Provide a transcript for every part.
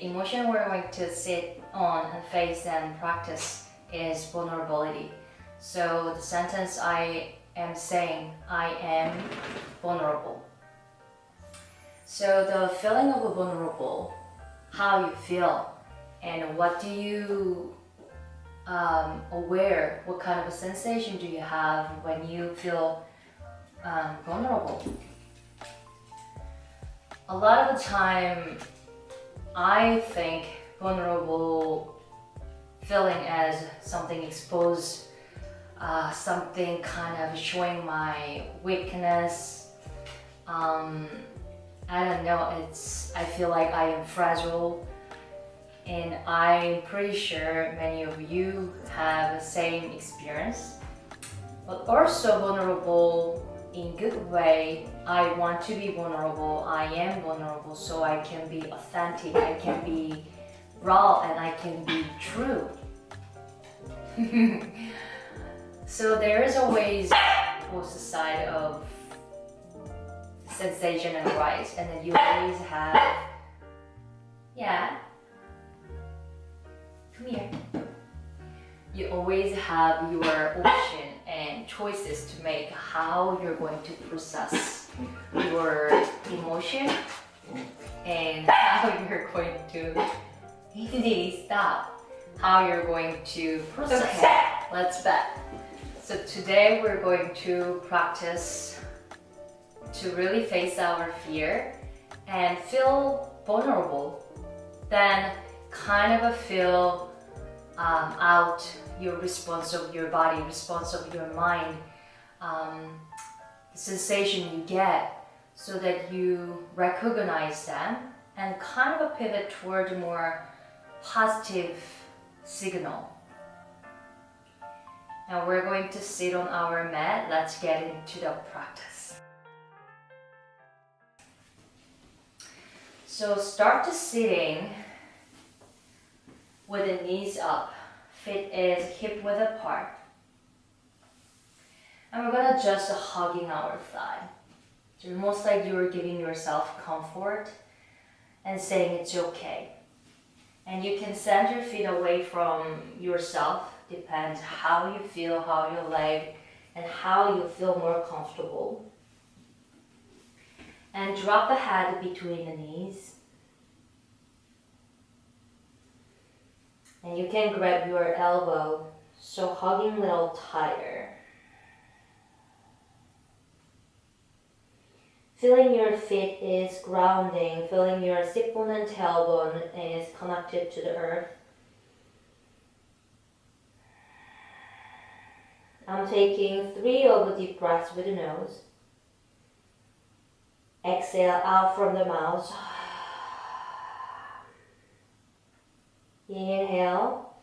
Emotion we're going to sit on and face and practice is vulnerability. So the sentence I am saying, I am vulnerable. So the feeling of a vulnerable, how you feel, and what do you aware, what kind of a sensation do you have when you feel vulnerable? A lot of the time, I think vulnerable feeling as something exposed, something kind of showing my weakness. I don't know, I feel like I am fragile, and I'm pretty sure many of you have the same experience. But also vulnerable in good way. I want to be vulnerable, I am vulnerable, so I can be authentic, I can be raw, and I can be true. So there is always both side of sensation and rise, and then you always have, come here. You always have your option and choices to make how you're going to process your emotion and how you're going to stop, how you're going to process. Okay. Let's bet. So today we're going to practice to really face our fear and feel vulnerable, then kind of feel out your response of your body, response of your mind, the sensation you get, so that you recognize them and kind of pivot toward a more positive signal. Now we're going to sit on our mat. Let's get into the practice. So start to sitting with the knees up, feet is hip width apart. And we're gonna just hugging our thigh. So almost like you're giving yourself comfort and saying it's okay. And you can send your feet away from yourself, depends how you feel, how your leg, and how you feel more comfortable. And drop the head between the knees. And you can grab your elbow, so hugging a little tighter. Feeling your feet is grounding, feeling your sit bone and tailbone is connected to the earth. I'm taking 3 of the deep breaths with the nose. Exhale out from the mouth. Inhale.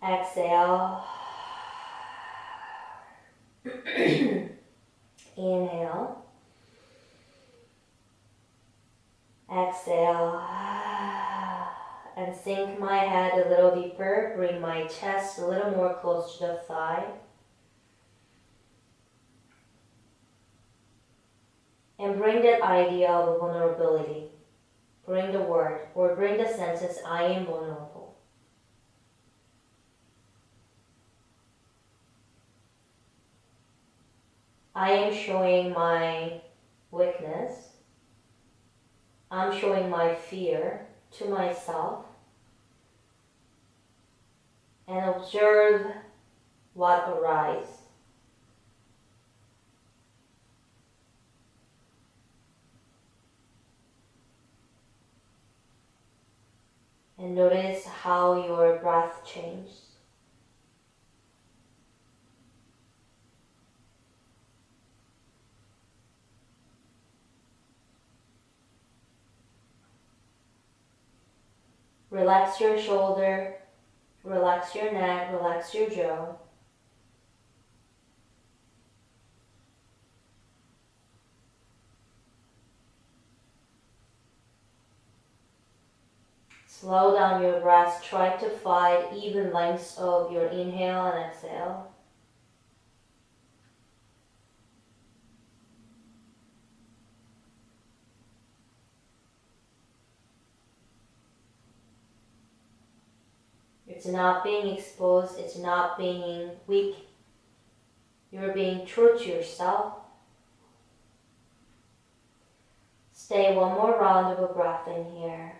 Exhale. Inhale. Exhale. And sink my head a little deeper. Bring my chest a little more close to the thigh. And bring that idea of vulnerability. Bring the word or bring the sentence, I am vulnerable. I am showing my weakness. I'm showing my fear to myself. And observe what arises. And notice how your breath changes. Relax your shoulder, relax your neck, relax your jaw. Slow down your breath. Try to find even lengths of your inhale and exhale. It's not being exposed, it's not being weak. You're being true to yourself. Stay one more round of a breath in here.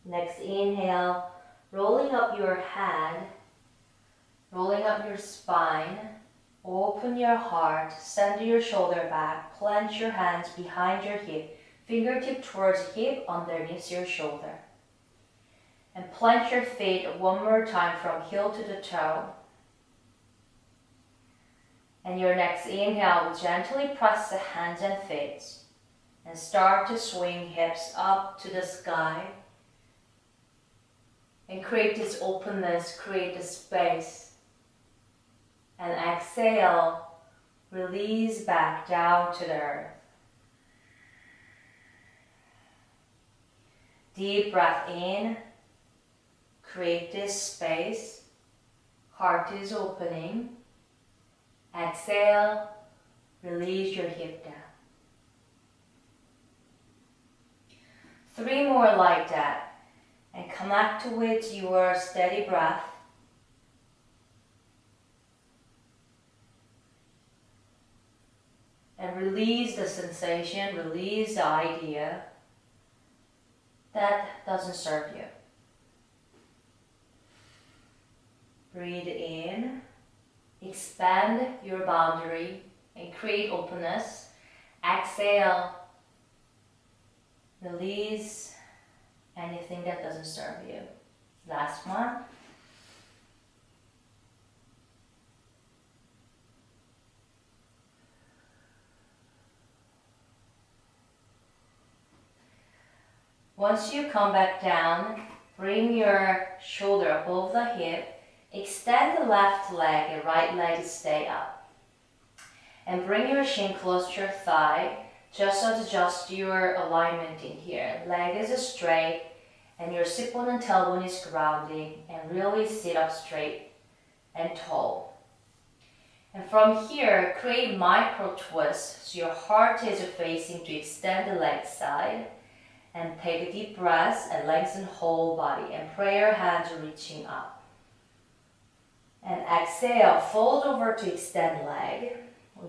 Next inhale, rolling up your head, rolling up your spine, open your heart, send your shoulder back, plant your hands behind your hip, fingertip towards hip, underneath your shoulder. And plant your feet one more time from heel to the toe. And your next inhale, gently press the hands and feet and start to swing hips up to the sky. And create this openness, create the space. And exhale, release back down to the earth. Deep breath in, create this space, heart is opening. Exhale, release your hip down. 3 more like that. And connect with your steady breath. And release the sensation, release the idea that doesn't serve you. Breathe in, expand your boundary and create openness. Exhale, release anything that doesn't serve you. Last one. Once you come back down, bring your shoulder above the hip, extend the left leg and right leg stay up. And bring your shin close to your thigh. Just adjust your alignment in here. Leg is straight and your sit bone and tailbone is grounding, and really sit up straight and tall. And from here, create micro twists so your heart is facing to extend the leg side. And take a deep breath and lengthen whole body and pray your hands reaching up. And exhale, fold over to extend leg.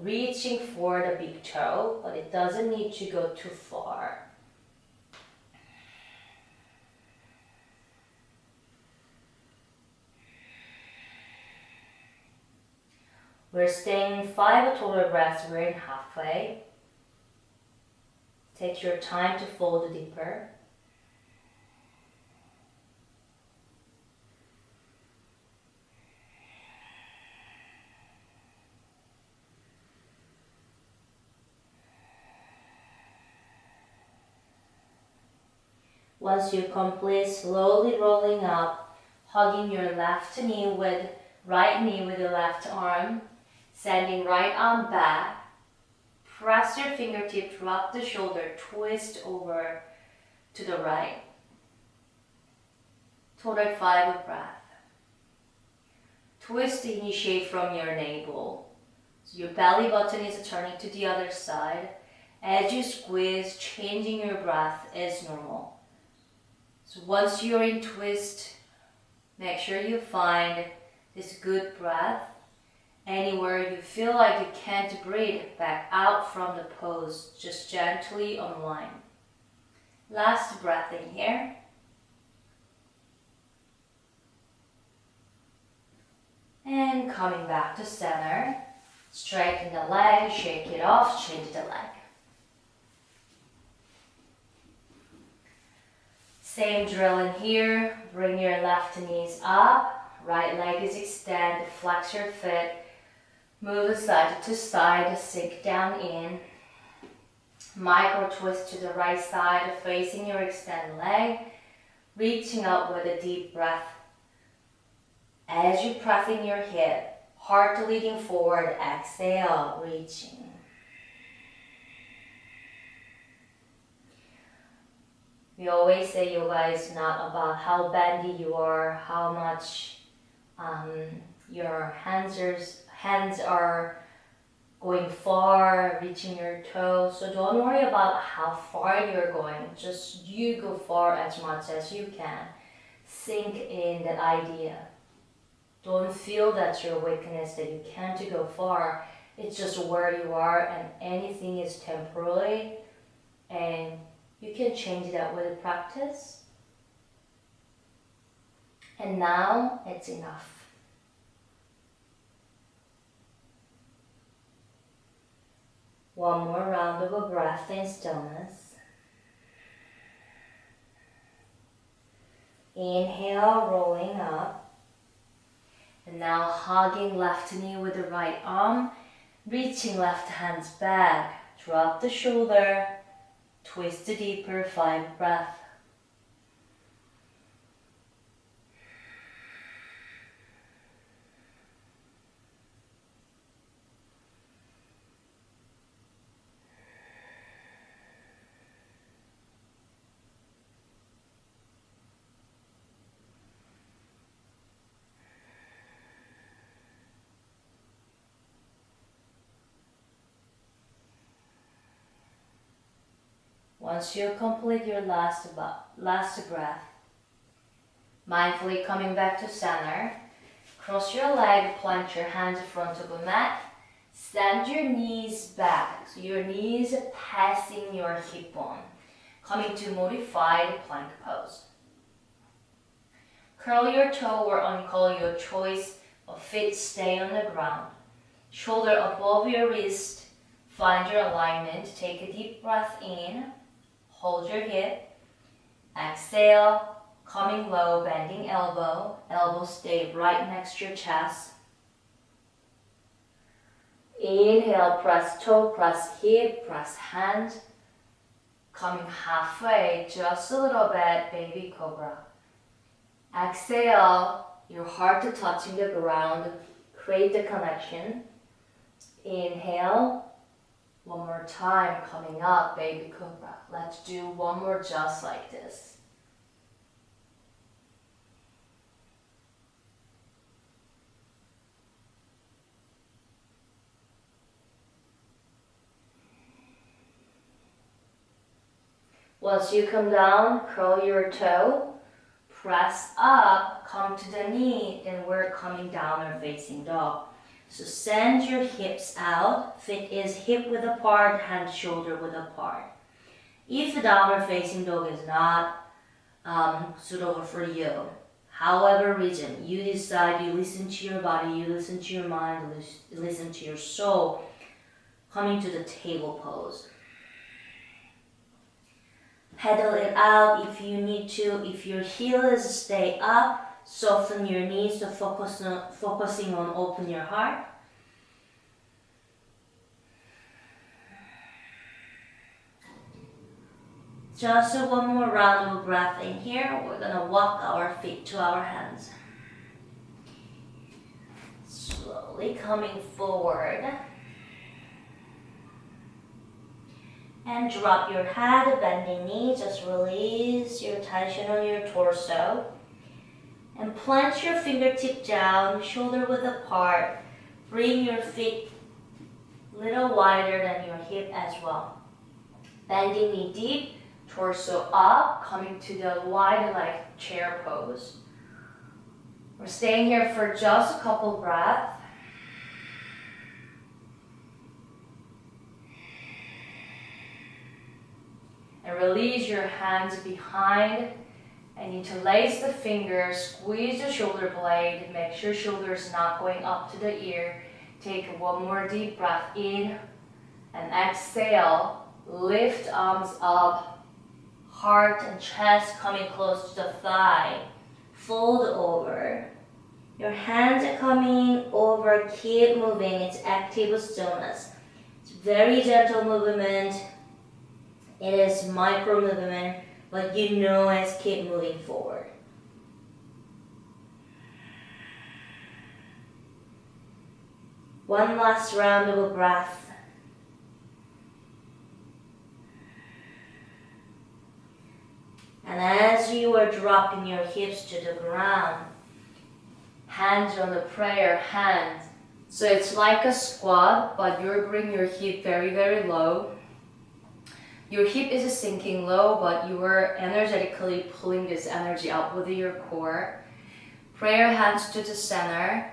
Reaching for the big toe, but it doesn't need to go too far. We're staying 5 total breaths, we're in halfway. Take your time to fold deeper. Once you complete, slowly rolling up, hugging your left knee with right knee with the left arm, sending right arm back. Press your fingertip, drop the shoulder, twist over to the right. Total 5 breath. Twist initiate from your navel. So your belly button is turning to the other side. As you squeeze, changing your breath is normal. So once you're in twist, make sure you find this good breath. Anywhere you feel like you can't breathe, back out from the pose. Just gently unwind. Last breath in here. And coming back to center. Straighten the leg, shake it off, change the leg. Same drill in here. Bring your left knees up. Right leg is extend. Flex your foot. Move side to side. Sink down in. Micro twist to the right side. Facing your extended leg. Reaching up with a deep breath. As you pressing your hip. Heart leading forward. Exhale. Reaching. We always say yoga is not about how bendy you are, how much your hands are going far, reaching your toes. So don't worry about how far you're going. Just you go far as much as you can. Sink in that idea. Don't feel that's your weakness, that you can't go far. It's just where you are, and anything is temporary, and you can change that with practice. And now it's enough. One more round of a breath in stillness. Inhale, rolling up. And now hugging left knee with the right arm, reaching left hands back. Drop the shoulder, twist deeper, 5 breaths. Once you complete your last breath, mindfully coming back to center, cross your leg, plant your hands in front of the mat, stand your knees back, so your knees are passing your hip bone, coming to modified plank pose. Curl your toe or uncurl your choice of feet, stay on the ground. Shoulder above your wrist, find your alignment, take a deep breath in. Hold your hip, exhale, coming low, bending elbow, elbow stay right next to your chest. Inhale, press toe, press hip, press hand, coming halfway, just a little bit, baby cobra. Exhale, your heart touching the ground, create the connection. Inhale. One more time, coming up, baby cobra. Let's do one more just like this. Once you come down, curl your toe, press up, come to the knee, then we're coming down or facing dog. So send your hips out, feet is hip width apart, hand shoulder width apart. If the downward facing dog is not suitable for you, however reason, you decide, you listen to your body, you listen to your mind, listen to your soul, coming to the table pose. Pedal it out if you need to. If your heels stay up, soften your knees, so focusing on open your heart. Just one more round of breath in here. We're gonna walk our feet to our hands. Slowly coming forward. And drop your head, bending knee, just release your tension on your torso. And plant your fingertip down, shoulder width apart. Bring your feet a little wider than your hip as well. Bending knee deep, torso up, coming to the wide leg chair pose. We're staying here for just a couple breaths. And release your hands behind. And interlace the fingers, squeeze the shoulder blade, make sure shoulders not going up to the ear. Take one more deep breath in and exhale. Lift arms up, heart and chest coming close to the thigh. Fold over. Your hands are coming over, keep moving, it's active stillness. It's very gentle movement. It is micro movement. But you know as keep moving forward. One last round of a breath. And as you are dropping your hips to the ground, hands on the prayer hands, So it's like a squat, but you bring your hip very, very low. Your hip is sinking low, but you are energetically pulling this energy up with your core. Pray your hands to the center.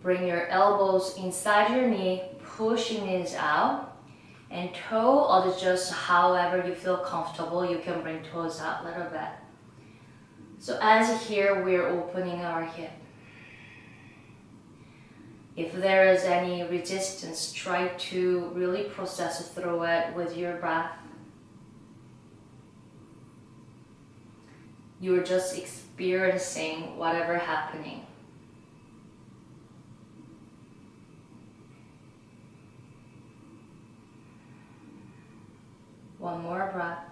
Bring your elbows inside your knee, pushing knees out. And toe or just however you feel comfortable, you can bring toes out a little bit. So as here, we're opening our hip. If there is any resistance, try to really process through it with your breath. You're just experiencing whatever happening. One more breath.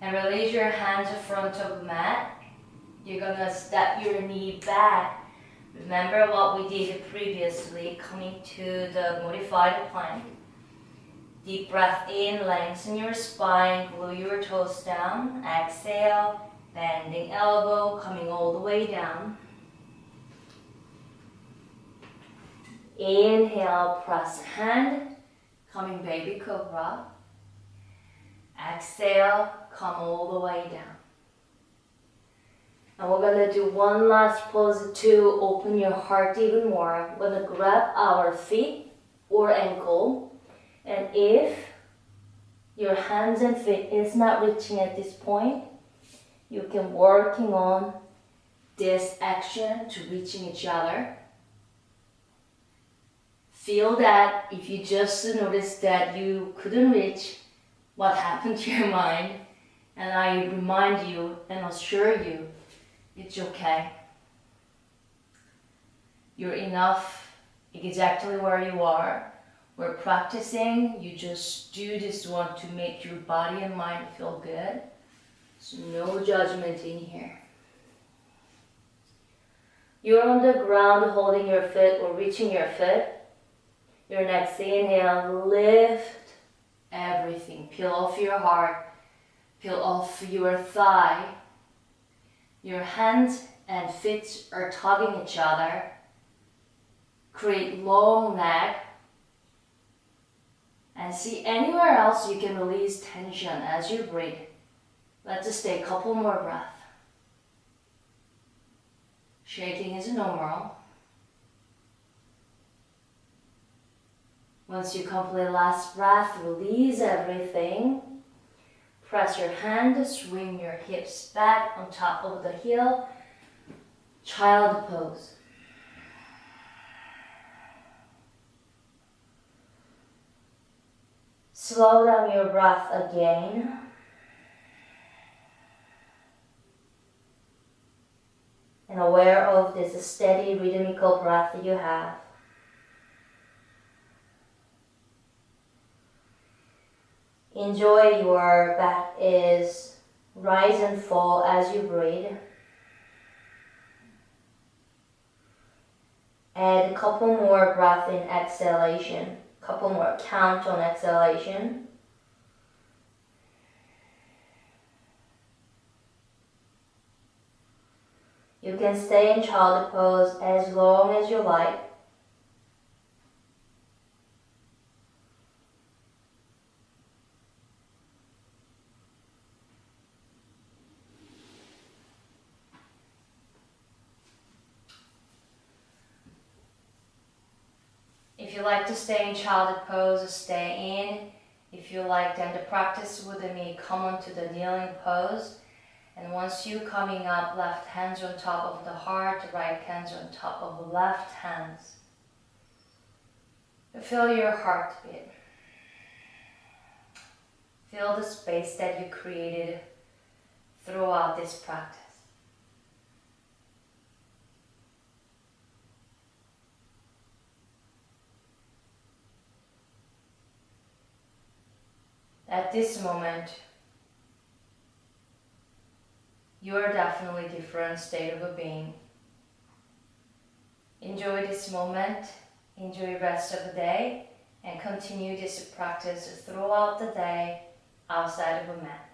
And release your hands in front of the mat. You're gonna step your knee back. Remember what we did previously, coming to the modified plank. Deep breath in, lengthen your spine, glue your toes down. Exhale, bending elbow, coming all the way down. Inhale, press hand, coming baby cobra. Exhale, come all the way down. And we're gonna do one last pose to open your heart even more. We're gonna grab our feet or ankle, and if your hands and feet is not reaching at this point, you can working on this action to reaching each other. Feel that if you just notice that you couldn't reach, what happened to your mind, and I remind you and assure you, it's okay. You're enough exactly where you are. We're practicing, you just do this one to make your body and mind feel good. So no judgment in here. You're on the ground holding your foot or reaching your foot. Your next inhale, lift everything. Peel off your heart, peel off your thigh. Your hands and feet are tugging each other. Create long neck. And see anywhere else you can release tension as you breathe. Let's just take a couple more breaths. Shaking is normal. Once you complete last breath, release everything. Press your hand, swing your hips back on top of the heel. Child pose. Slow down your breath again. And aware of this steady rhythmical breath that you have. Enjoy your back is rise and fall as you breathe. Add a couple more breath in exhalation. Couple more count on exhalation. You can stay in child pose as long as you like. If you like to stay in childhood pose, stay in. If you like then to practice with me, come on to the kneeling pose. And once you coming up, left hands on top of the heart, right hands on top of the left hands. Feel your heartbeat. Feel the space that you created throughout this practice. At this moment, you are definitely a different state of a being. Enjoy this moment, enjoy the rest of the day, and continue this practice throughout the day outside of a mat.